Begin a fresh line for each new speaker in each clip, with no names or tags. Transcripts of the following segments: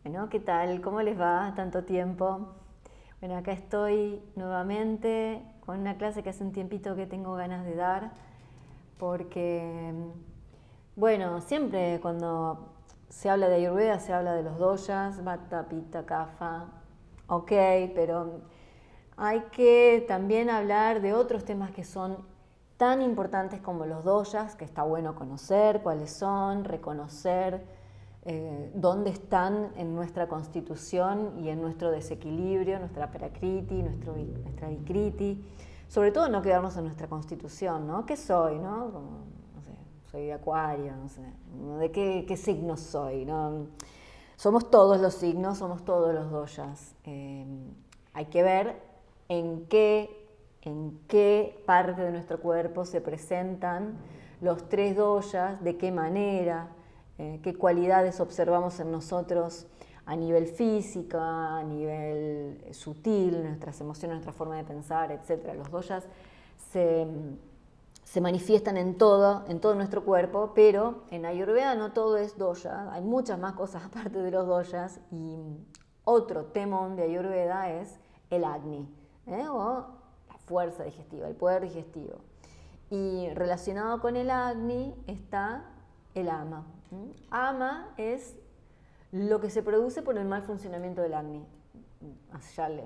Bueno, ¿qué tal? ¿Cómo les va? Tanto tiempo. Bueno, acá estoy nuevamente con una clase que hace un tiempito que tengo ganas de dar, porque, bueno, siempre cuando se habla de Ayurveda se habla de los doshas, Vata, Pitta, Kapha, ok, pero hay que también hablar de otros temas que son tan importantes como los doshas, que está bueno conocer cuáles son, reconocer dónde están en nuestra constitución y en nuestro desequilibrio, nuestra prakriti, nuestra vikriti. Sobre todo no quedarnos en nuestra constitución, ¿no? ¿Qué soy, no? Como, no sé, soy de Acuario, no sé, ¿de qué signo soy, no? Somos todos los signos, somos todos los doshas. Hay que ver en qué parte de nuestro cuerpo se presentan los tres doshas, de qué manera, qué cualidades observamos en nosotros a nivel físico, a nivel sutil, nuestras emociones, nuestra forma de pensar, etc. Los doshas se manifiestan en todo nuestro cuerpo, pero en Ayurveda no todo es dosha, hay muchas más cosas aparte de los doshas, y otro temón de Ayurveda es el Agni, o la fuerza digestiva, el poder digestivo. Y relacionado con el Agni está el Ama. Ama es lo que se produce por el mal funcionamiento del Agni.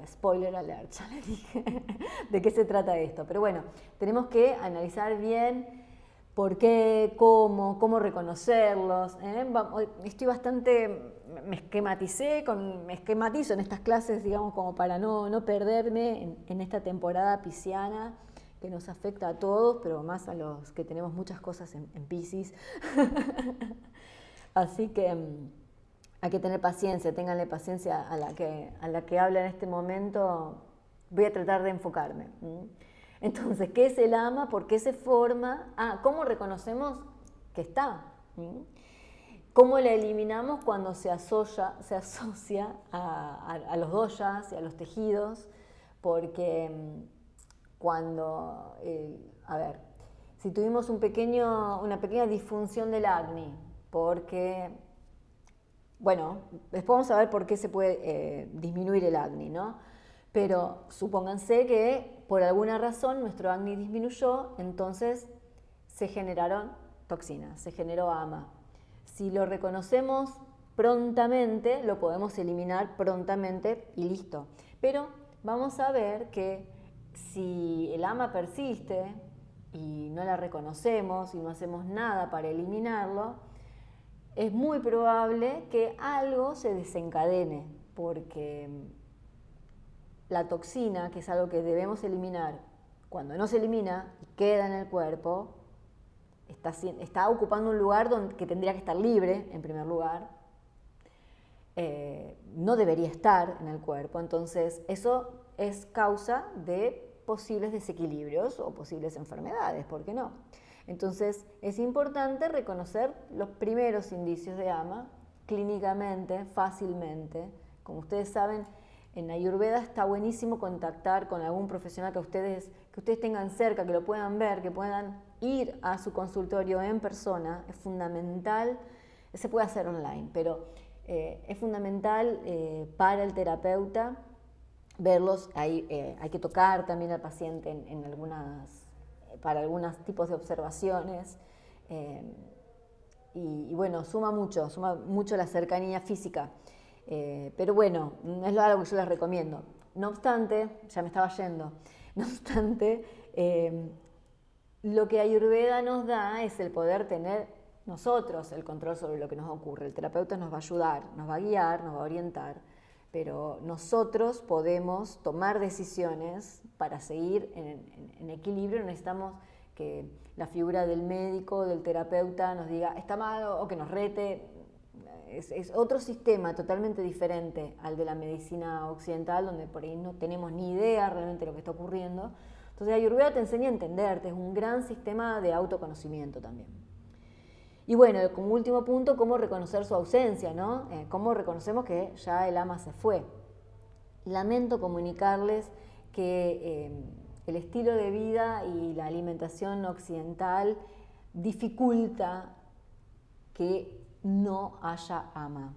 Spoiler alert, ya le dije de qué se trata esto. Pero bueno, tenemos que analizar bien por qué, cómo reconocerlos. Estoy bastante, me esquematizo en estas clases, digamos, como para no perderme en esta temporada pisciana que nos afecta a todos, pero más a los que tenemos muchas cosas en Piscis. Así que hay que tener paciencia, ténganle paciencia a la que habla en este momento. Voy a tratar de enfocarme. Entonces, ¿qué es el ama? ¿Por qué se forma? ¿Cómo reconocemos que está? ¿Cómo la eliminamos cuando se asocia a los doshas y a los tejidos? Porque cuando, si tuvimos una pequeña disfunción del Agni, porque, bueno, después vamos a ver por qué se puede disminuir el Agni, ¿no? Pero supónganse que por alguna razón nuestro Agni disminuyó, entonces se generaron toxinas, se generó ama. Si lo reconocemos prontamente, lo podemos eliminar prontamente y listo. Pero vamos a ver que si el ama persiste y no la reconocemos y no hacemos nada para eliminarlo, es muy probable que algo se desencadene, porque la toxina, que es algo que debemos eliminar, cuando no se elimina y queda en el cuerpo, está ocupando un lugar que tendría que estar libre, en primer lugar. No debería estar en el cuerpo, entonces eso es causa de posibles desequilibrios o posibles enfermedades, ¿por qué no? Entonces es importante reconocer los primeros indicios de ama clínicamente, fácilmente. Como ustedes saben, en Ayurveda está buenísimo contactar con algún profesional que ustedes tengan cerca, que lo puedan ver, que puedan ir a su consultorio en persona. Es fundamental, se puede hacer online, pero es fundamental para el terapeuta verlos. Hay que tocar también al paciente para algunos tipos de observaciones. Y bueno, suma mucho la cercanía física. Pero bueno, no es algo que yo les recomiendo. No obstante, ya me estaba yendo, no obstante, lo que Ayurveda nos da es el poder tener nosotros el control sobre lo que nos ocurre. El terapeuta nos va a ayudar, nos va a guiar, nos va a orientar, pero nosotros podemos tomar decisiones para seguir en equilibrio. No necesitamos que la figura del médico, del terapeuta nos diga está mal o que nos rete. Es otro sistema totalmente diferente al de la medicina occidental, donde por ahí no tenemos ni idea realmente de lo que está ocurriendo. Entonces Ayurveda te enseña a entenderte, es un gran sistema de autoconocimiento también. Y bueno, como último punto, cómo reconocer su ausencia, ¿no? Cómo reconocemos que ya el ama se fue. Lamento comunicarles que el estilo de vida y la alimentación occidental dificulta que no haya ama.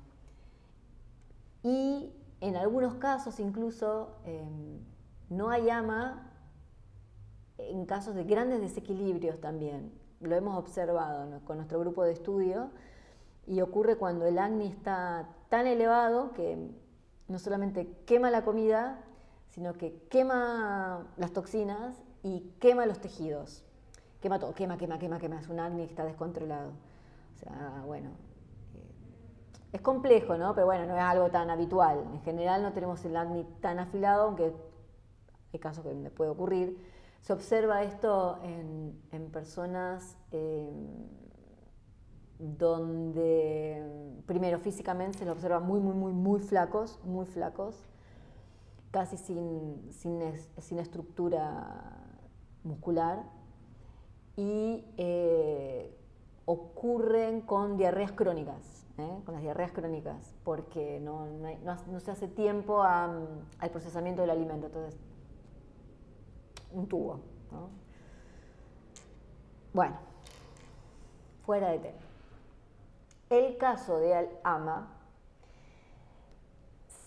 Y en algunos casos incluso no hay ama en casos de grandes desequilibrios también. Lo hemos observado, ¿no?, con nuestro grupo de estudio, y ocurre cuando el Agni está tan elevado que no solamente quema la comida, sino que quema las toxinas y quema los tejidos. Quema todo, quema. Es un Agni que está descontrolado. O sea, bueno, es complejo, ¿no? Pero bueno, no es algo tan habitual. En general no tenemos el Agni tan afilado, aunque hay casos que puede ocurrir. Se observa esto en personas donde, primero, físicamente se los observa muy flacos, casi sin estructura muscular, y ocurren con diarreas crónicas, con las diarreas crónicas, porque no se hace tiempo al procesamiento del alimento. Entonces, un tubo, ¿no? Bueno, fuera de tema. El caso de Al-Ama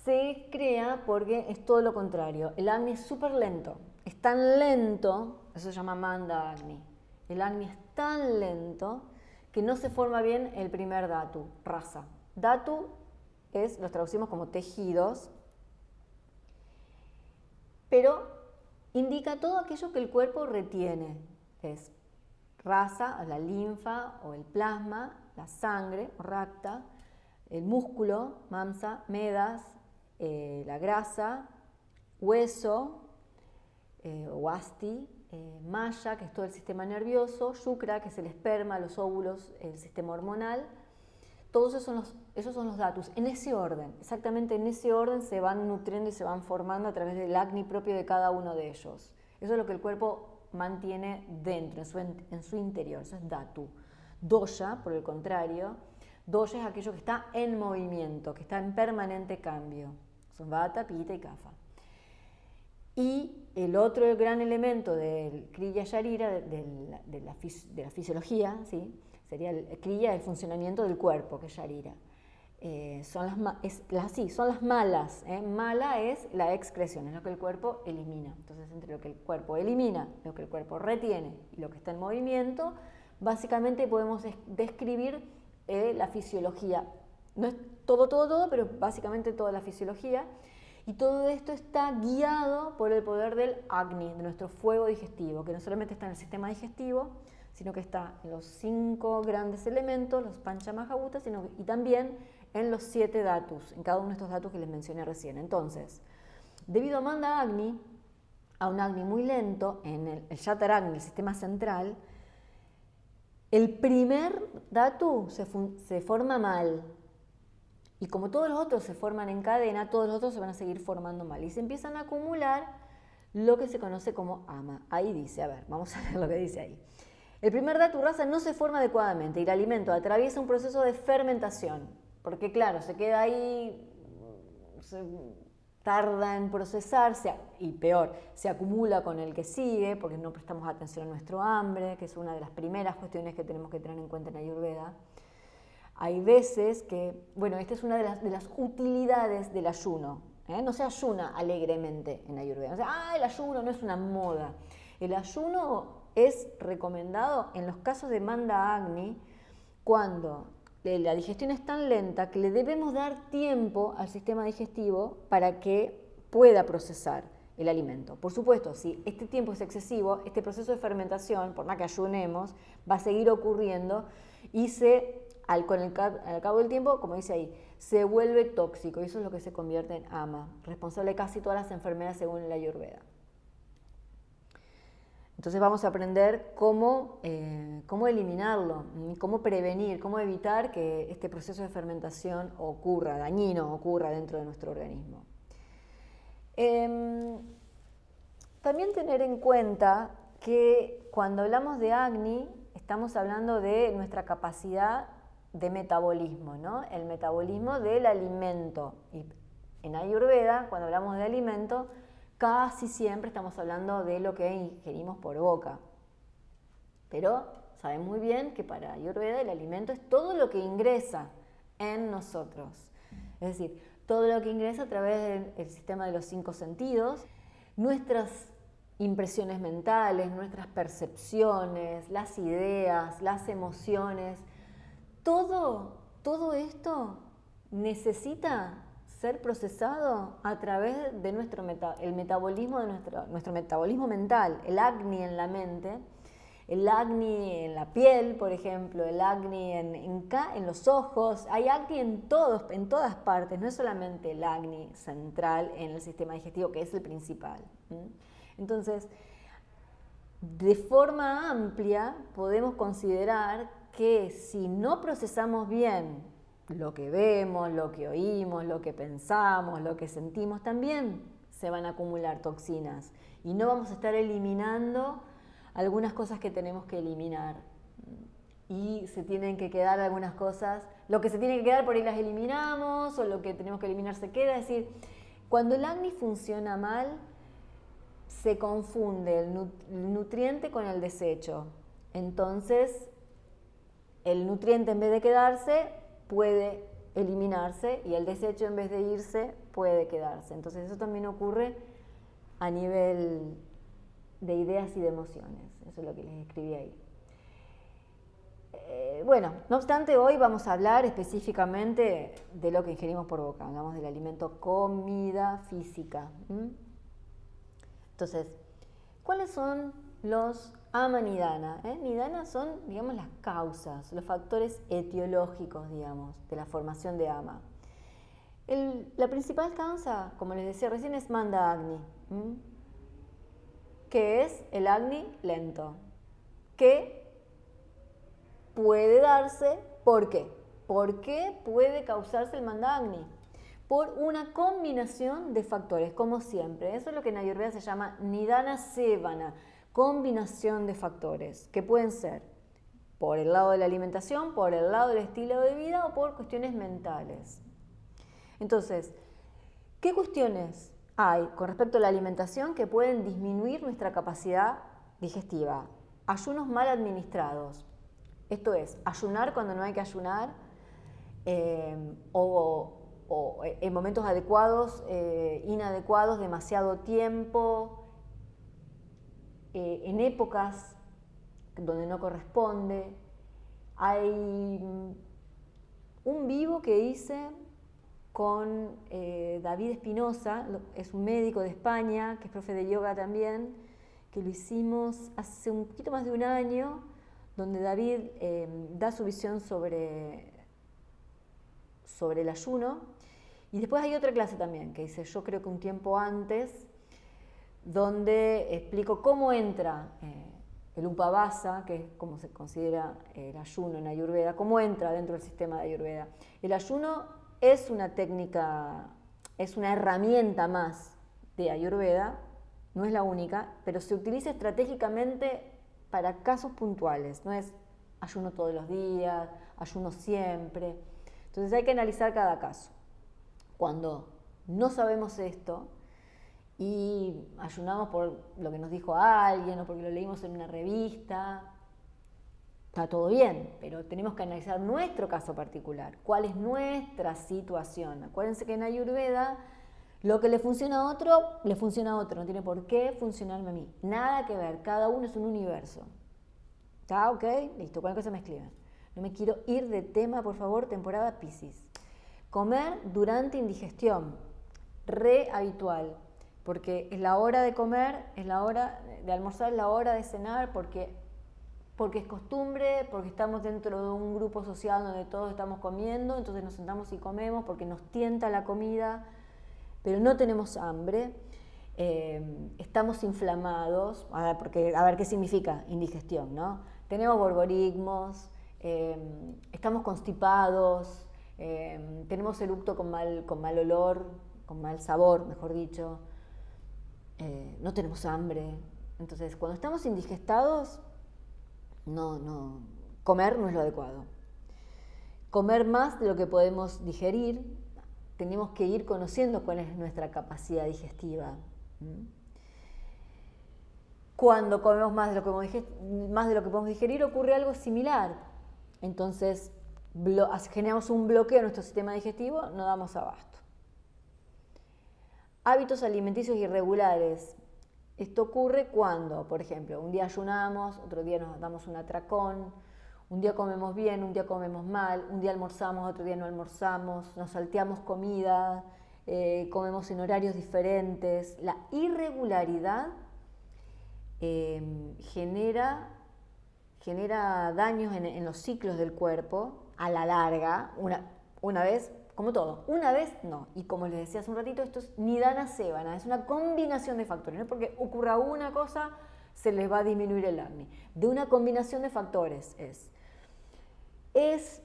se crea porque es todo lo contrario. El Agni es súper lento. Es tan lento, eso se llama Manda Agni. El Agni es tan lento que no se forma bien el primer Dhatu, Rasa. Dhatu los traducimos como tejidos, pero indica todo aquello que el cuerpo retiene. Es Rasa, la linfa o el plasma, la sangre, Rakta, el músculo, Mamsa, Medas, la grasa, hueso, o Asti, Maya, que es todo el sistema nervioso, Shukra, que es el esperma, los óvulos, el sistema hormonal. Todos esos son los dhatus, en ese orden, exactamente en ese orden se van nutriendo y se van formando a través del Agni propio de cada uno de ellos. Eso es lo que el cuerpo mantiene dentro, en su interior, eso es dhatu. Dosha, por el contrario, dosha es aquello que está en movimiento, que está en permanente cambio. Son vata, pita y kapha. Y el otro gran elemento del kriya sharira, de la fisiología, ¿sí?, sería el kriya, el funcionamiento del cuerpo, que es sharira. Son las malas. Mala es la excreción, es lo que el cuerpo elimina. Entonces, entre lo que el cuerpo elimina, lo que el cuerpo retiene y lo que está en movimiento, básicamente podemos describir la fisiología. No es todo, pero básicamente toda la fisiología. Y todo esto está guiado por el poder del Agni, de nuestro fuego digestivo, que no solamente está en el sistema digestivo, sino que está en los 5 grandes elementos, los Panchamahabhutas, y también en los 7 dhatus, en cada uno de estos dhatus que les mencioné recién. Entonces, debido a Manda Agni, a un Agni muy lento, en el Shataragni, el sistema central, el primer dhatu se forma mal. Y como todos los otros se forman en cadena, todos los otros se van a seguir formando mal. Y se empiezan a acumular lo que se conoce como ama. Ahí dice, a ver, vamos a ver lo que dice ahí. El primer dhatu rasa no se forma adecuadamente y el alimento atraviesa un proceso de fermentación. Porque claro, se queda ahí, tarda en procesarse y peor, se acumula con el que sigue porque no prestamos atención a nuestro hambre, que es una de las primeras cuestiones que tenemos que tener en cuenta en Ayurveda. Hay veces que, bueno, esta es una de las utilidades del ayuno. No se ayuna alegremente en Ayurveda. O sea, el ayuno no es una moda. El ayuno es recomendado en los casos de Manda Agni cuando la digestión es tan lenta que le debemos dar tiempo al sistema digestivo para que pueda procesar el alimento. Por supuesto, si este tiempo es excesivo, este proceso de fermentación, por más que ayunemos, va a seguir ocurriendo y al cabo del tiempo, como dice ahí, se vuelve tóxico y eso es lo que se convierte en ama, responsable de casi todas las enfermedades según la Ayurveda. Entonces vamos a aprender cómo eliminarlo, cómo prevenir, cómo evitar que este proceso de fermentación dañino ocurra dentro de nuestro organismo. También tener en cuenta que cuando hablamos de Agni, estamos hablando de nuestra capacidad de metabolismo, ¿no? El metabolismo del alimento. Y en Ayurveda, cuando hablamos de alimento, casi siempre estamos hablando de lo que ingerimos por boca. Pero saben muy bien que para Ayurveda el alimento es todo lo que ingresa en nosotros. Es decir, todo lo que ingresa a través del sistema de los 5 sentidos, nuestras impresiones mentales, nuestras percepciones, las ideas, las emociones, todo esto necesita ser procesado a través de el metabolismo de nuestro metabolismo mental, el Agni en la mente, el Agni en la piel, por ejemplo, el Agni en los ojos. Hay Agni en todas partes, no es solamente el Agni central en el sistema digestivo, que es el principal. Entonces, de forma amplia podemos considerar que si no procesamos bien lo que vemos, lo que oímos, lo que pensamos, lo que sentimos, también se van a acumular toxinas y no vamos a estar eliminando algunas cosas que tenemos que eliminar. Y se tienen que quedar algunas cosas, lo que se tiene que quedar por ahí las eliminamos, o lo que tenemos que eliminar se queda. Es decir, cuando el Agni funciona mal, se confunde el nutriente con el desecho. Entonces, el nutriente en vez de quedarse, puede eliminarse, y el desecho en vez de irse, puede quedarse. Entonces eso también ocurre a nivel de ideas y de emociones. Eso es lo que les escribí ahí. Bueno, no obstante, hoy vamos a hablar específicamente de lo que ingerimos por boca. Hablamos del alimento comida física. Entonces, ¿cuáles son los ama nidana? Nidana son, digamos, las causas, los factores etiológicos, digamos, de la formación de ama. La principal causa, como les decía recién, es Manda Agni, que es el Agni lento, que puede darse, ¿por qué? ¿Por qué puede causarse el Manda Agni? Por una combinación de factores, como siempre. Eso es lo que en Ayurveda se llama Nidana Sevana, combinación de factores, que pueden ser por el lado de la alimentación, por el lado del estilo de vida o por cuestiones mentales. Entonces, ¿qué cuestiones hay con respecto a la alimentación que pueden disminuir nuestra capacidad digestiva? Ayunos mal administrados. Esto es, ayunar cuando no hay que ayunar, o en momentos adecuados, inadecuados, demasiado tiempo, en épocas donde no corresponde. Hay un vivo que hice con David Espinosa, es un médico de España, que es profe de yoga también, que lo hicimos hace un poquito más de un año, donde David da su visión sobre el ayuno. Y después hay otra clase también, que hice yo creo que un tiempo antes, donde explico cómo entra el Upavasa, que es como se considera el ayuno en Ayurveda, cómo entra dentro del sistema de Ayurveda. El ayuno es una técnica, es una herramienta más de Ayurveda, no es la única, pero se utiliza estratégicamente para casos puntuales, no es ayuno todos los días, ayuno siempre. Entonces hay que analizar cada caso. Cuando no sabemos esto y ayunamos por lo que nos dijo alguien o porque lo leímos en una revista, está todo bien, pero tenemos que analizar nuestro caso particular, cuál es nuestra situación. Acuérdense que en Ayurveda lo que le funciona a otro, le funciona a otro, no tiene por qué funcionarme a mí. Nada que ver, cada uno es un universo. ¿Está ok? Listo, cualquier cosa me escriban. No me quiero ir de tema, por favor, temporada Piscis. Comer durante indigestión, re habitual, porque es la hora de comer, es la hora de almorzar, es la hora de cenar, porque es costumbre, porque estamos dentro de un grupo social donde todos estamos comiendo, entonces nos sentamos y comemos porque nos tienta la comida, pero no tenemos hambre, estamos inflamados, a ver qué significa indigestión, ¿no? Tenemos borborigmos, estamos constipados, tenemos eructo con mal olor, con mal sabor, mejor dicho, no tenemos hambre. Entonces, cuando estamos indigestados, comer no es lo adecuado. Comer más de lo que podemos digerir, tenemos que ir conociendo cuál es nuestra capacidad digestiva. Cuando comemos más de lo que podemos digerir, ocurre algo similar. Entonces, generamos un bloqueo en nuestro sistema digestivo, no damos abasto. Hábitos alimenticios irregulares. Esto ocurre cuando, por ejemplo, un día ayunamos, otro día nos damos un atracón, un día comemos bien, un día comemos mal, un día almorzamos, otro día no almorzamos, nos salteamos comida, comemos en horarios diferentes. La irregularidad genera daños en los ciclos del cuerpo a la larga, una vez, como todo, una vez no. Y como les decía hace un ratito, esto es nidana sevana, es una combinación de factores, no porque ocurra una cosa se les va a disminuir el acné. De una combinación de factores es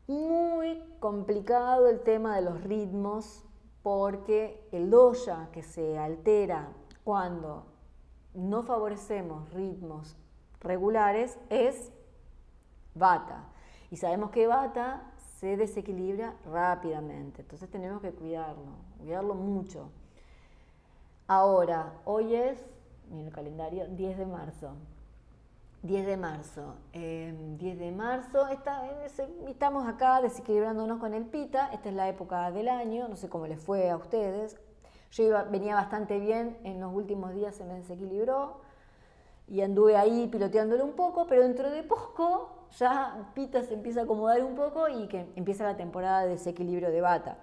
muy complicado el tema de los ritmos porque el dosha que se altera cuando no favorecemos ritmos regulares es vata. Y sabemos que vata se desequilibra rápidamente, entonces tenemos que cuidarlo mucho. Ahora, hoy es, miren el calendario, 10 de marzo. 10 de marzo. 10 de marzo, estamos acá desequilibrándonos con el pita, esta es la época del año, no sé cómo les fue a ustedes. Yo venía bastante bien, en los últimos días se me desequilibró y anduve ahí piloteándolo un poco, pero dentro de poco ya pita se empieza a acomodar un poco y que empieza la temporada de desequilibrio de vata.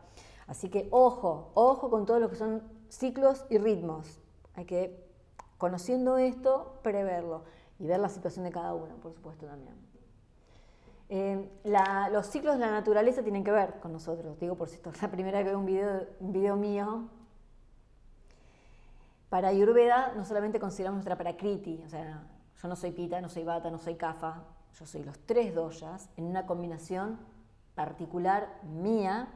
Así que ojo con todo lo que son ciclos y ritmos. Hay que, conociendo esto, preverlo y ver la situación de cada uno, por supuesto, también. Los ciclos de la naturaleza tienen que ver con nosotros. Digo, por si esto es la primera vez que veo un video mío. Para Ayurveda no solamente consideramos nuestra prakriti, o sea, yo no soy pita, no soy vata, no soy kapha, yo soy los tres doshas en una combinación particular mía.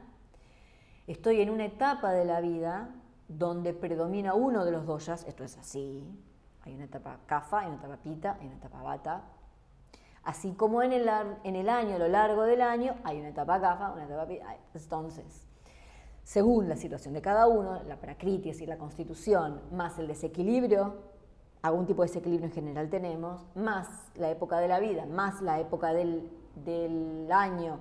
Estoy en una etapa de la vida donde predomina uno de los doshas, esto es así, hay una etapa kapha, hay una etapa pita, hay una etapa vata. Así como en el año, a lo largo del año, hay una etapa kapha, una etapa pita. Entonces, según la situación de cada uno, la prakriti, es decir, la constitución, más el desequilibrio, algún tipo de desequilibrio en general tenemos, más la época de la vida, más la época del año,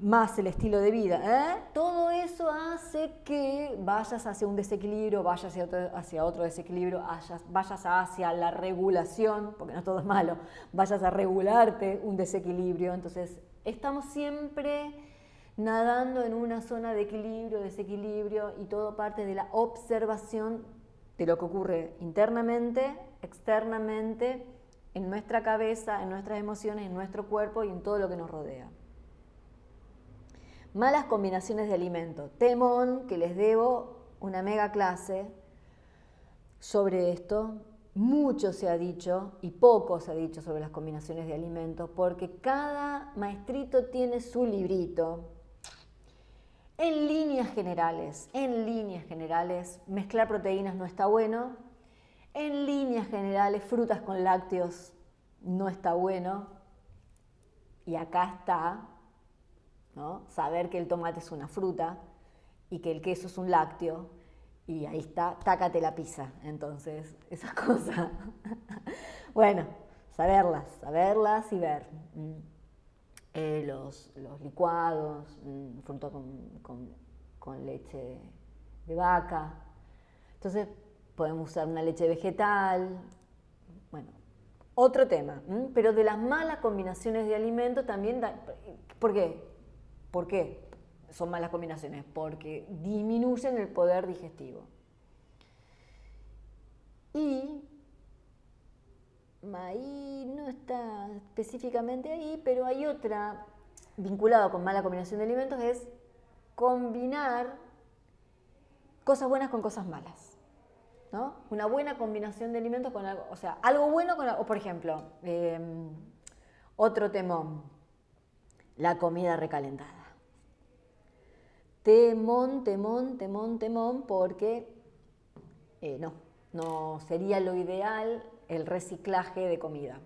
más el estilo de vida, todo eso hace que vayas hacia un desequilibrio, vayas hacia otro desequilibrio, vayas hacia la regulación, porque no todo es malo, vayas a regularte un desequilibrio. Entonces, estamos siempre nadando en una zona de equilibrio, desequilibrio, y todo parte de la observación de lo que ocurre internamente, externamente, en nuestra cabeza, en nuestras emociones, en nuestro cuerpo y en todo lo que nos rodea. Malas combinaciones de alimentos. Temón, que les debo una mega clase sobre esto. Mucho se ha dicho y poco se ha dicho sobre las combinaciones de alimentos porque cada maestrito tiene su librito. En líneas generales, mezclar proteínas no está bueno. En líneas generales, frutas con lácteos no está bueno. Y acá está, ¿no? Saber que el tomate es una fruta y que el queso es un lácteo. Y ahí está, tácate la pizza. Entonces, esas cosas. Bueno, saberlas y ver. Los licuados, fruta con leche de vaca. Entonces podemos usar una leche vegetal. Bueno, otro tema. Pero de las malas combinaciones de alimentos también... ¿Por qué? ¿Por qué son malas combinaciones? Porque disminuyen el poder digestivo. Y ahí no está específicamente ahí, pero hay otra vinculada con mala combinación de alimentos, es combinar cosas buenas con cosas malas, ¿no? Una buena combinación de alimentos con algo, o sea, algo bueno con algo, por ejemplo, otro temón, la comida recalentada. Temón, porque no sería lo ideal el reciclaje de comida.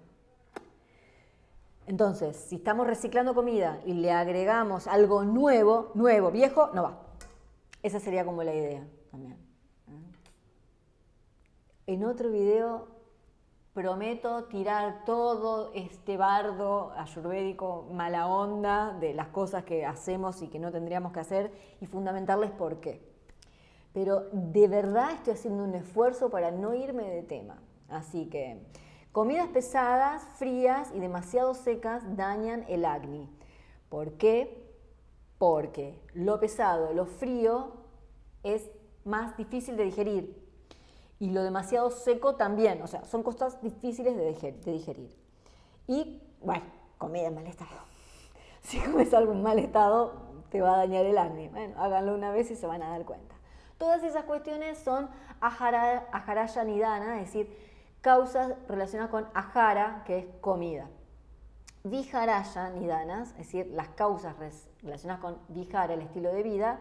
Entonces, si estamos reciclando comida y le agregamos algo nuevo, viejo, no va. Esa sería como la idea también. En otro video prometo tirar todo este bardo ayurvédico mala onda de las cosas que hacemos y que no tendríamos que hacer y fundamentarles por qué. pero de verdad estoy haciendo un esfuerzo para no irme de tema. Así que comidas pesadas, frías y demasiado secas dañan el acné. ¿Por qué? Porque lo pesado, lo frío es más difícil de digerir y lo demasiado seco también, o sea, son cosas difíciles de digerir. Y bueno, comida en mal estado. Si comes algo en mal estado, te va a dañar el acné. Bueno, háganlo una vez y se van a dar cuenta. Todas esas cuestiones son ajaraya nidana, es decir, causas relacionadas con ajara, que es comida. Viharaya nidanas, es decir, las causas relacionadas con vihara, el estilo de vida,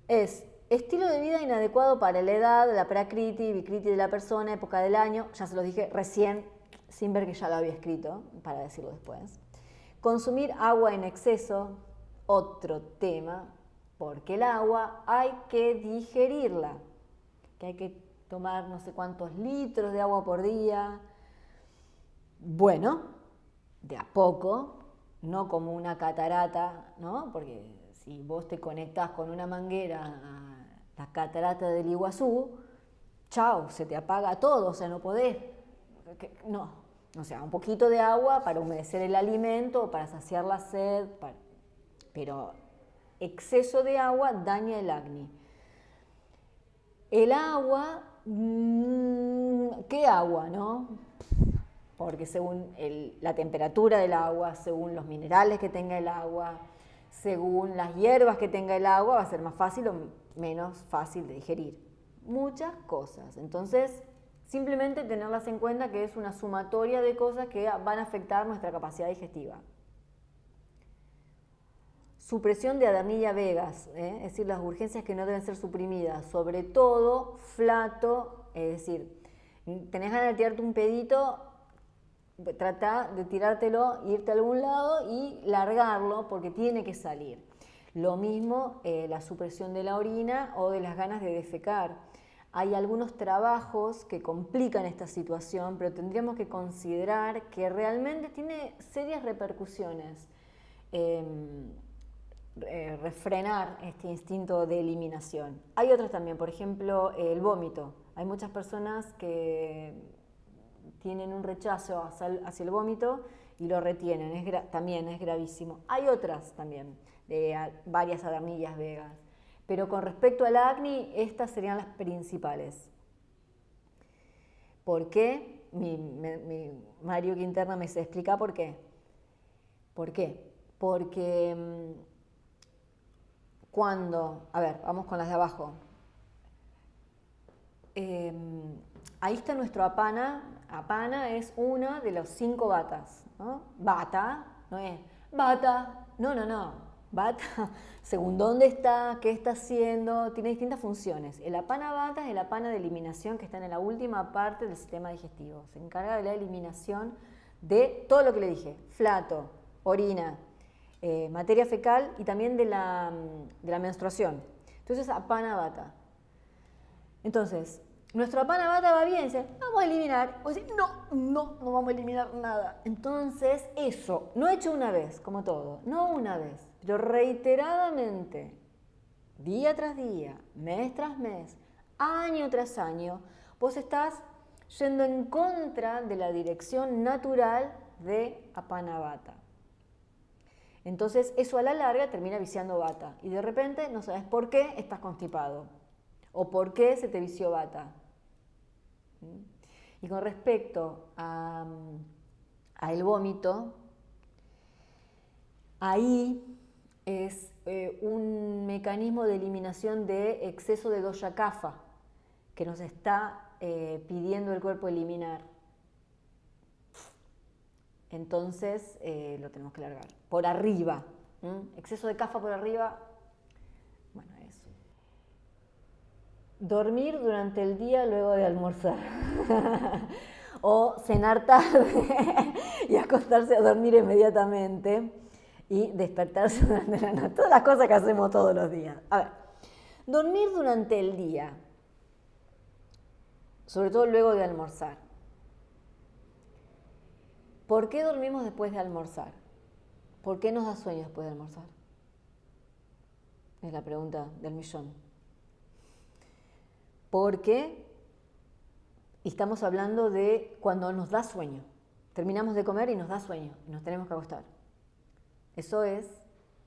es estilo de vida inadecuado para la edad, la prakriti, vikriti de la persona, época del año, ya se los dije recién, sin ver que ya lo había escrito, para decirlo después. Consumir agua en exceso, otro tema, porque el agua hay que digerirla, que hay que tomar no sé cuántos litros de agua por día. Bueno, de a poco, no como una catarata, ¿no? Porque si vos te conectás con una manguera a la catarata del Iguazú, chao, se te apaga todo, o sea, no podés, no, o sea, un poquito de agua para humedecer el alimento, para saciar la sed, pero exceso de agua daña el acné. El agua, ¿qué agua, no? Porque según la temperatura del agua, según los minerales que tenga el agua, según las hierbas que tenga el agua, va a ser más fácil o menos fácil de digerir. Muchas cosas. Entonces, simplemente tenerlas en cuenta que es una sumatoria de cosas que van a afectar nuestra capacidad digestiva. Supresión de Adernilla vegas, es decir, las urgencias que no deben ser suprimidas, sobre todo flato, es decir, tenés ganas de tirarte un pedito, trata de tirártelo, irte a algún lado y largarlo porque tiene que salir. Lo mismo la supresión de la orina o de las ganas de defecar. Hay algunos trabajos que complican esta situación, pero tendríamos que considerar que realmente tiene serias repercusiones. Refrenar este instinto de eliminación. Hay otros también, por ejemplo, el vómito. Hay muchas personas que tienen un rechazo hacia el vómito y lo retienen, también es gravísimo. Hay otras también, varias Adernillas vegas, pero con respecto al acné, estas serían las principales. ¿Por qué? Mi Mario Quinterna me se explica por qué. ¿Por qué? Porque a ver, vamos con las de abajo. Ahí está nuestro apana. Apana es una de los 5 vatas, ¿no? Vata, no es vata, no. Vata, según dónde está, qué está haciendo, tiene distintas funciones. El apana vata es el apana de eliminación que está en la última parte del sistema digestivo. Se encarga de la eliminación de todo lo que le dije, flato, orina, materia fecal y también de la menstruación. Entonces, apana vata. Entonces, nuestro apana vata va bien, dice, vamos a eliminar. O dice, no vamos a eliminar nada. Entonces, eso, no hecho una vez, como todo, no una vez, pero reiteradamente, día tras día, mes tras mes, año tras año, vos estás yendo en contra de la dirección natural de apana vata. Entonces, eso a la larga termina viciando vata. Y de repente no sabes por qué estás constipado. O por qué se te vició vata. Y con respecto a el vómito, ahí es un mecanismo de eliminación de exceso de dosha kapha que nos está pidiendo el cuerpo eliminar. Entonces lo tenemos que largar. Por arriba. Exceso de kapha por arriba. Bueno, eso. Dormir durante el día luego de almorzar. O cenar tarde y acostarse a dormir inmediatamente. Y despertarse durante la noche. Todas las cosas que hacemos todos los días. A ver, dormir durante el día. Sobre todo luego de almorzar. ¿Por qué dormimos después de almorzar? ¿Por qué nos da sueño después de almorzar? Es la pregunta del millón. porque estamos hablando de cuando nos da sueño. Terminamos de comer y nos da sueño y nos tenemos que acostar. Eso es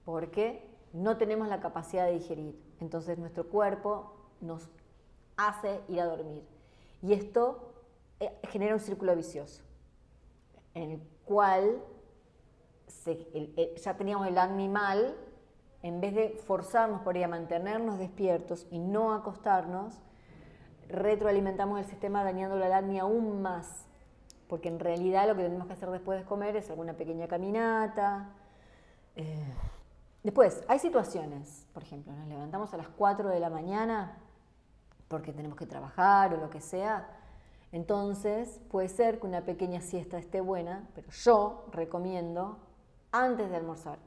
porque no tenemos la capacidad de digerir. Entonces nuestro cuerpo nos hace ir a dormir. Y esto genera un círculo vicioso, en el cual ya teníamos el Agni mal. En vez de forzarnos por ahí a mantenernos despiertos y no acostarnos, retroalimentamos el sistema dañándolo al Agni aún más. Porque en realidad lo que tenemos que hacer después de comer es alguna pequeña caminata. Después, hay situaciones, por ejemplo, nos levantamos a las 4 de la mañana porque tenemos que trabajar o lo que sea. Entonces, puede ser que una pequeña siesta esté buena, pero yo recomiendo antes de almorzar,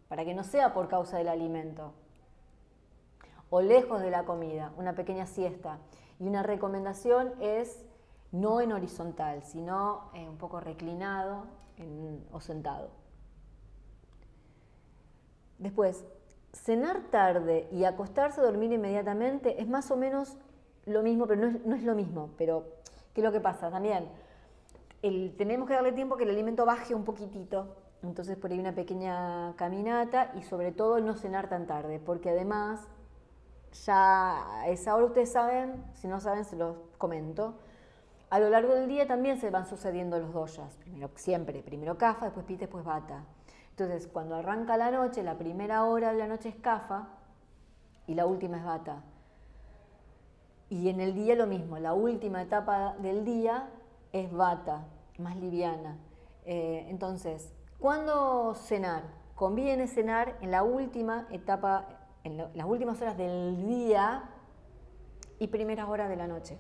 para que no sea por causa del alimento o lejos de la comida, una pequeña siesta. Y una recomendación es no en horizontal, sino un poco reclinado o sentado. Después, cenar tarde y acostarse a dormir inmediatamente es más o menos lo mismo, pero no es lo mismo. Pero, ¿qué es lo que pasa? También tenemos que darle tiempo que el alimento baje un poquitito. Entonces, por ahí una pequeña caminata y sobre todo no cenar tan tarde, porque además, ya a esa hora ustedes saben, si no saben se los comento, a lo largo del día también se van sucediendo los doshas. Primero kapha, después pita, después vata. Entonces, cuando arranca la noche, la primera hora de la noche es kapha y la última es vata. Y en el día lo mismo, la última etapa del día es vata, más liviana. Entonces, ¿cuándo cenar? Conviene cenar en la última etapa, las últimas horas del día y primeras horas de la noche.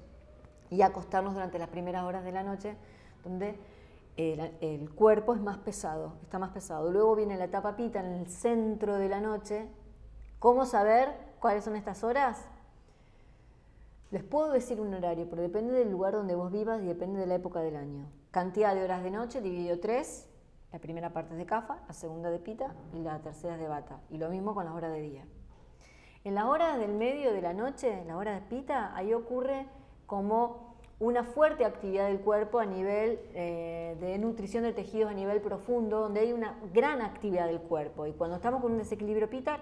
Y acostarnos durante las primeras horas de la noche, donde el cuerpo es más pesado, está más pesado. Luego viene la etapa pita en el centro de la noche. ¿Cómo saber cuáles son estas horas? Les puedo decir un horario, pero depende del lugar donde vos vivas y depende de la época del año. Cantidad de horas de noche dividido 3, la primera parte es de kapha, la segunda de pita y la tercera es de vata. Y lo mismo con las horas de día. En las horas del medio de la noche, la hora de pita, ahí ocurre como una fuerte actividad del cuerpo a nivel de nutrición de tejidos a nivel profundo, donde hay una gran actividad del cuerpo. Y cuando estamos con un desequilibrio pita,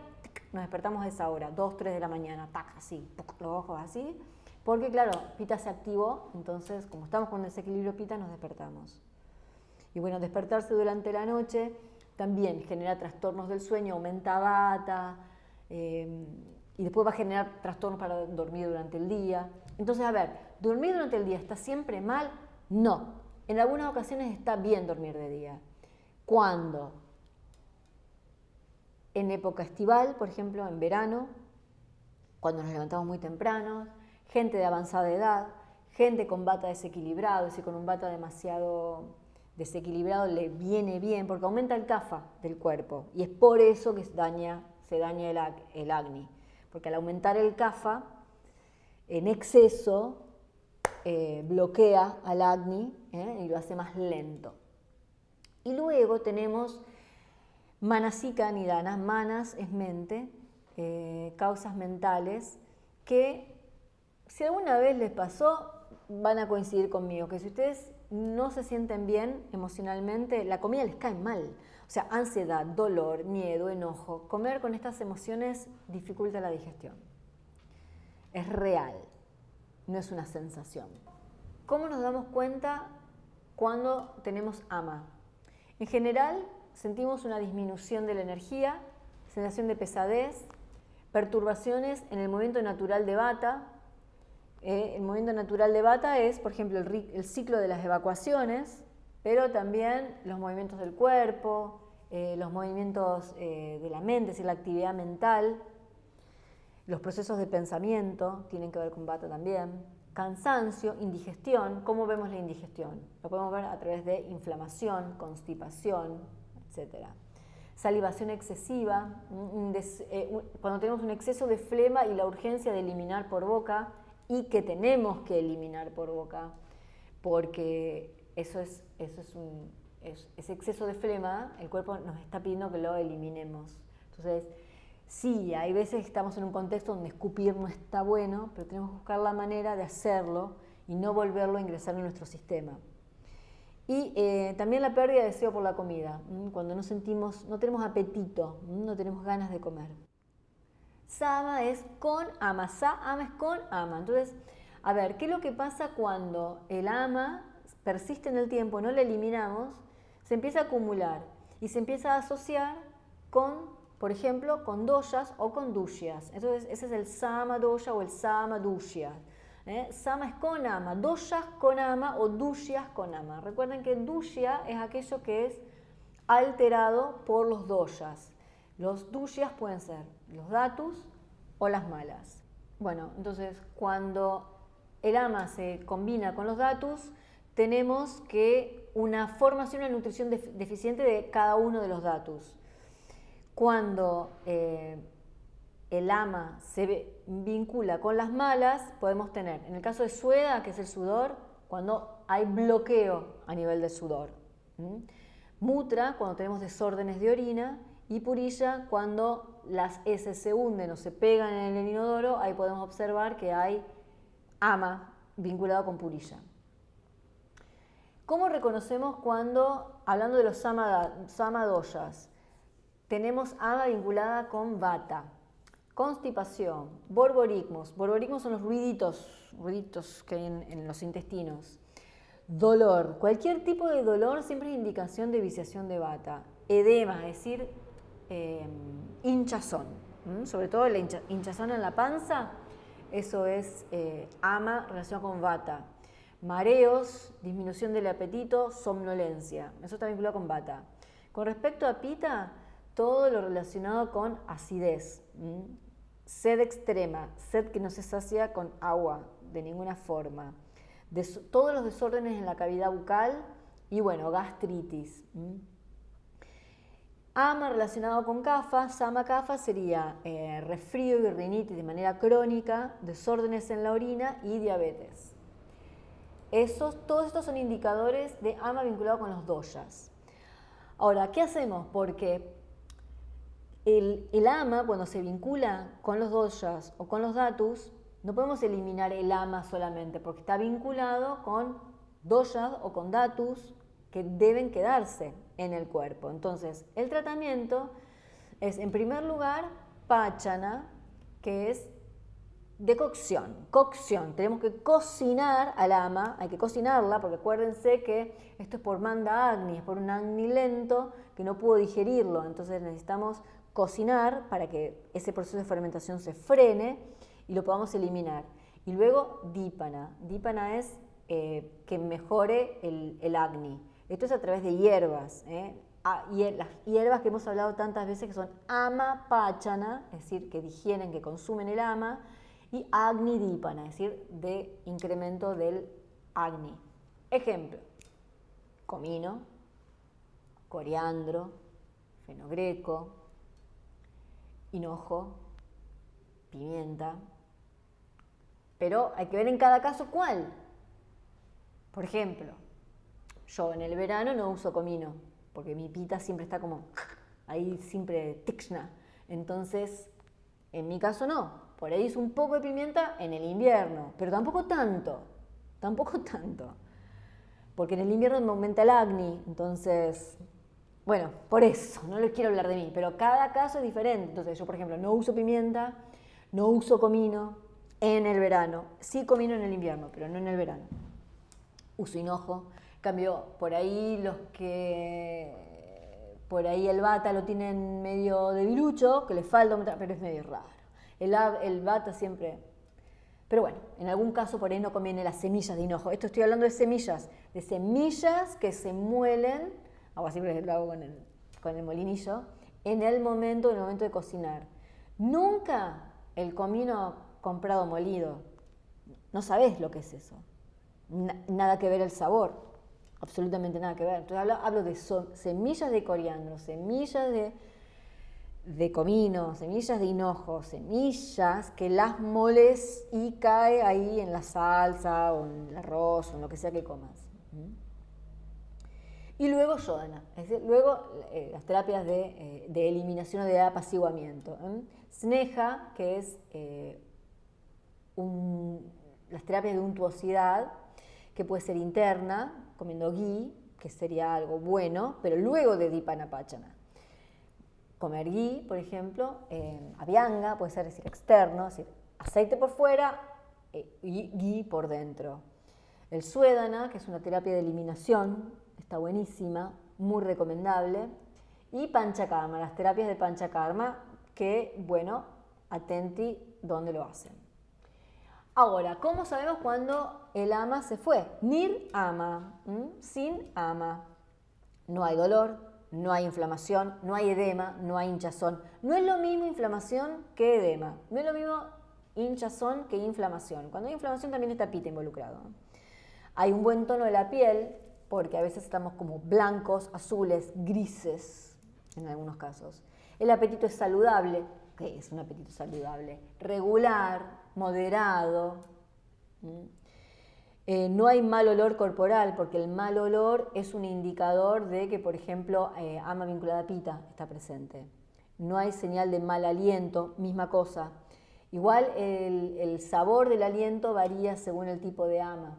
nos despertamos a esa hora, 2, 3 de la mañana, tac, así, los ojos así, porque claro, pita se activó, entonces como estamos con un desequilibrio pita nos despertamos. Y bueno, despertarse durante la noche también genera trastornos del sueño, aumenta vata, y después va a generar trastornos para dormir durante el día. Entonces, a ver, ¿dormir durante el día está siempre mal? No. En algunas ocasiones está bien dormir de día. ¿Cuándo? En época estival, por ejemplo, en verano, cuando nos levantamos muy temprano, gente de avanzada edad, gente con vata desequilibrado, es decir, con un vata demasiado desequilibrado le viene bien, porque aumenta el kapha del cuerpo, y es por eso que se daña el Agni, porque al aumentar el kapha, en exceso, bloquea al Agni y lo hace más lento. Y luego tenemos Manasika Nidana. Manas es mente, causas mentales, que si alguna vez les pasó, van a coincidir conmigo, que si ustedes no se sienten bien emocionalmente, la comida les cae mal. O sea, ansiedad, dolor, miedo, enojo. Comer con estas emociones dificulta la digestión. Es real, no es una sensación. ¿Cómo nos damos cuenta cuando tenemos ama? En general, sentimos una disminución de la energía, sensación de pesadez, perturbaciones en el movimiento natural de vata. El movimiento natural de vata es, por ejemplo, el ciclo de las evacuaciones, pero también los movimientos del cuerpo, los movimientos de la mente, es decir, la actividad mental, los procesos de pensamiento tienen que ver con vata también. Cansancio, indigestión. ¿Cómo vemos la indigestión? Lo podemos ver a través de inflamación, constipación, etc. Salivación excesiva, cuando tenemos un exceso de flema y la urgencia de eliminar por boca, y que tenemos que eliminar por boca, porque ese exceso de flema, el cuerpo nos está pidiendo que lo eliminemos. Entonces, Sí, hay veces que estamos en un contexto donde escupir no está bueno, pero tenemos que buscar la manera de hacerlo y no volverlo a ingresar en nuestro sistema. Y también la pérdida de deseo por la comida, cuando no tenemos apetito, no tenemos ganas de comer. Sama es con ama, sa-ama es con ama. Entonces, a ver, ¿qué es lo que pasa cuando el ama persiste en el tiempo, no lo eliminamos? Se empieza a acumular y se empieza a asociar con, por ejemplo, con doshas o con dushyas. Entonces, ese es el sama dosha o el sama dushya. Sama es con ama, doshas con ama o dushyas con ama. Recuerden que dushya es aquello que es alterado por los doshas. Los dushyas pueden ser los datus o las malas. Bueno, entonces cuando el ama se combina con los datus, tenemos que una formación y una nutrición deficiente de cada uno de los datus. Cuando el ama se vincula con las malas, podemos tener, en el caso de sueda, que es el sudor, cuando hay bloqueo a nivel del sudor. Mutra, cuando tenemos desórdenes de orina, y purilla, cuando las heces se hunden o se pegan en el inodoro, ahí podemos observar que hay ama vinculado con purilla. ¿Cómo reconocemos cuando, hablando de los sama doshas, tenemos ama vinculada con vata? Constipación, borborigmos. Borborigmos son los ruiditos que hay en los intestinos. Dolor. Cualquier tipo de dolor siempre es indicación de viciación de vata. Edema, es decir, hinchazón. Sobre todo la hinchazón en la panza, eso es ama relacionado con vata. Mareos, disminución del apetito, somnolencia. Eso está vinculado con vata. Con respecto a pita, todo lo relacionado con acidez. Sed extrema, sed que no se sacia con agua de ninguna forma. Todos los desórdenes en la cavidad bucal y bueno, gastritis. Ama relacionado con kapha, sama kapha sería resfrío y rinitis de manera crónica, desórdenes en la orina y diabetes. Todos estos son indicadores de ama vinculado con los doshas. Ahora, ¿qué hacemos? Porque el ama, cuando se vincula con los doshas o con los datus, no podemos eliminar el ama solamente, porque está vinculado con doshas o con datus que deben quedarse en el cuerpo. Entonces, el tratamiento es, en primer lugar, pachana, que es de cocción. Tenemos que cocinar al ama, hay que cocinarla, porque acuérdense que esto es por manda agni, es por un agni lento que no pudo digerirlo. Entonces necesitamos cocinar para que ese proceso de fermentación se frene y lo podamos eliminar. Y luego dípana. Dípana es que mejore el agni. Esto es a través de hierbas. Las hierbas que hemos hablado tantas veces que son ama pachana, es decir, que digieren, que consumen el ama, y agni dípana, es decir, de incremento del agni. Ejemplo, comino, coriandro, fenogreco, hinojo, pimienta. Pero hay que ver en cada caso cuál. Por ejemplo, yo en el verano no uso comino, porque mi pita siempre está como ahí, siempre tikshna. Entonces, en mi caso no. Por ahí uso un poco de pimienta en el invierno, pero tampoco tanto. Porque en el invierno me aumenta el agni, entonces, bueno, por eso, no les quiero hablar de mí, pero cada caso es diferente. Entonces, yo, por ejemplo, no uso pimienta, no uso comino en el verano. Sí comino en el invierno, pero no en el verano. Uso hinojo. Cambio, por ahí el vata lo tienen medio debilucho, que le falta, pero es medio raro. El vata siempre... Pero bueno, en algún caso por ahí no conviene las semillas de hinojo. Esto estoy hablando de semillas que se muelen, algo así lo hago con el molinillo, en el momento de cocinar. Nunca el comino comprado molido. No sabés lo que es eso. Nada que ver el sabor. Absolutamente nada que ver. Entonces hablo de semillas de coriandro, semillas de comino, semillas de hinojo, semillas que las moles y cae ahí en la salsa o en el arroz o en lo que sea que comas. Y luego Yodana, es decir, luego las terapias de eliminación o de apaciguamiento. Sneha, que es las terapias de untuosidad, que puede ser interna, comiendo ghee, que sería algo bueno, pero luego de Dipanapachana. Comer ghee, por ejemplo, abhyanga, puede ser decir, externo, es decir, aceite por fuera y ghee por dentro. El Suedana, que es una terapia de eliminación, está buenísima, muy recomendable. Y Panchakarma, las terapias de Panchakarma, que, bueno, atenti dónde lo hacen. Ahora, ¿cómo sabemos cuándo el ama se fue? Nir ama, sin ama. No hay dolor, no hay inflamación, no hay edema, no hay hinchazón. No es lo mismo inflamación que edema. No es lo mismo hinchazón que inflamación. Cuando hay inflamación también está pita involucrado. Hay un buen tono de la piel, porque a veces estamos como blancos, azules, grises, en algunos casos. El apetito es saludable. ¿Qué es un apetito saludable? Regular, moderado. No hay mal olor corporal, porque el mal olor es un indicador de que, por ejemplo, ama vinculada a pita está presente. No hay señal de mal aliento, misma cosa. Igual el sabor del aliento varía según el tipo de ama.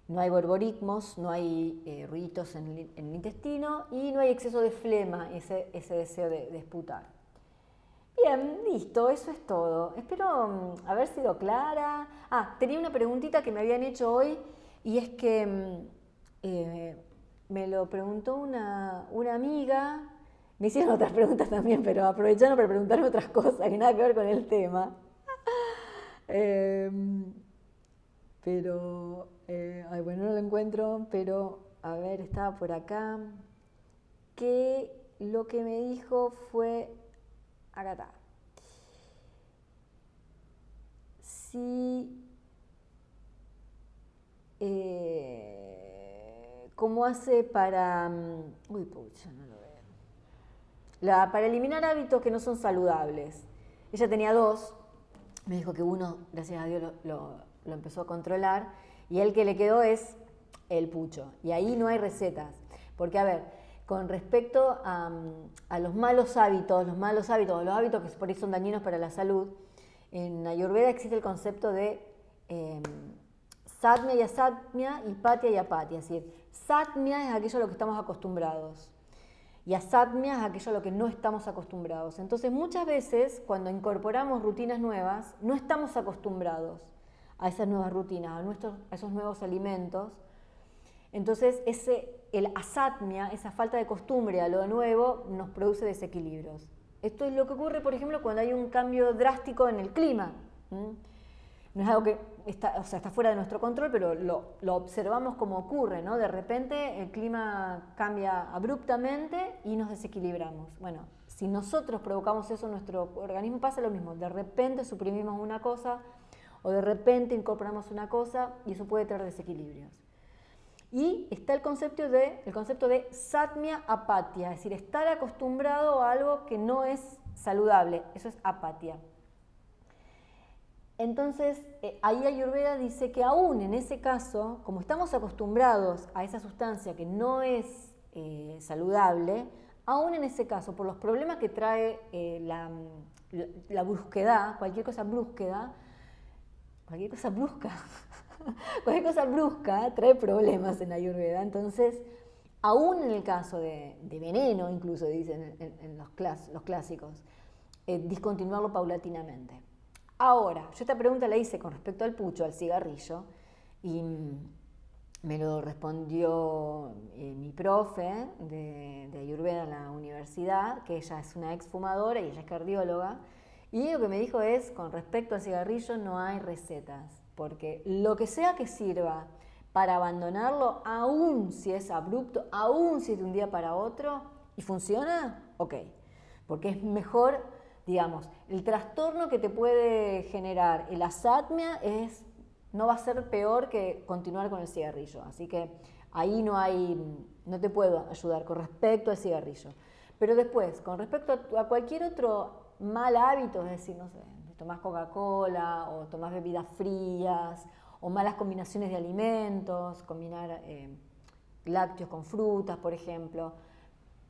No hay borborismos, no hay ruiditos en el intestino y no hay exceso de flema, ese deseo de esputar. Bien, listo, eso es todo. Espero haber sido clara. Tenía una preguntita que me habían hecho hoy y es que me lo preguntó una amiga. Me hicieron otras preguntas también, pero aprovecharon para preguntarme otras cosas que nada que ver con el tema. Bueno, no lo encuentro, pero a ver, estaba por acá. Que lo que me dijo fue, acá está. Sí, ¿cómo hace para... Uy, pucha, no lo veo. Para eliminar hábitos que no son saludables. Ella tenía 2, me dijo que uno, gracias a Dios, lo empezó a controlar, y el que le quedó es el pucho. Y ahí no hay recetas. Porque, a ver, con respecto a los malos hábitos, los hábitos que por ahí son dañinos para la salud, en Ayurveda existe el concepto de satmia y asatmia y patya y apatya. Es decir, satmia es aquello a lo que estamos acostumbrados y asatmia es aquello a lo que no estamos acostumbrados. Entonces, muchas veces, cuando incorporamos rutinas nuevas, no estamos acostumbrados a esas nuevas rutinas, a esos nuevos alimentos. Entonces, el asatmia, esa falta de costumbre a lo nuevo, nos produce desequilibrios. Esto es lo que ocurre, por ejemplo, cuando hay un cambio drástico en el clima. No es algo que está fuera de nuestro control, pero lo observamos como ocurre, ¿no? De repente el clima cambia abruptamente y nos desequilibramos. Bueno, si nosotros provocamos eso en nuestro organismo, pasa lo mismo. De repente suprimimos una cosa o de repente incorporamos una cosa y eso puede traer desequilibrios. Y está el concepto de satmia apatía, es decir, estar acostumbrado a algo que no es saludable, eso es apatía. Entonces, ahí Ayurveda dice que aún en ese caso, como estamos acostumbrados a esa sustancia que no es saludable, aún en ese caso, por los problemas que trae la brusquedad, cualquier cosa brusca, cualquier cosa brusca trae problemas en Ayurveda. Entonces, aún en el caso de veneno, incluso dicen en los clásicos, discontinuarlo paulatinamente. Ahora, yo esta pregunta la hice con respecto al pucho, al cigarrillo, y me lo respondió mi profe de Ayurveda en la universidad, que ella es una exfumadora y ella es cardióloga, y lo que me dijo es, con respecto al cigarrillo no hay recetas, porque lo que sea que sirva para abandonarlo, aún si es abrupto, aún si es de un día para otro, y funciona, ok, porque es mejor, digamos, el trastorno que te puede generar el asatmia no va a ser peor que continuar con el cigarrillo, así que ahí no te puedo ayudar con respecto al cigarrillo. Pero después, con respecto a cualquier otro mal hábito, es decir, no sé, tomás Coca-Cola o tomás bebidas frías o malas combinaciones de alimentos, combinar lácteos con frutas, por ejemplo.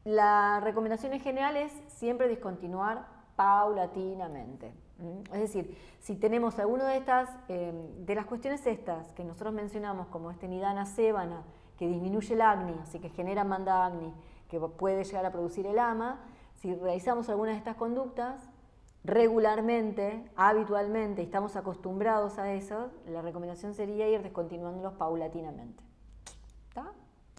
La recomendación en general es siempre discontinuar paulatinamente. Es decir, si tenemos alguna de las cuestiones estas que nosotros mencionamos, como este nidana sébana, que disminuye el acné, así que genera manda acne, que puede llegar a producir el ama, si realizamos alguna de estas conductas regularmente, habitualmente, y estamos acostumbrados a eso, la recomendación sería ir descontinuándolos paulatinamente. ¿Está?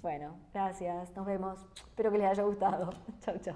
Bueno, gracias, nos vemos. Espero que les haya gustado. Chau, chau.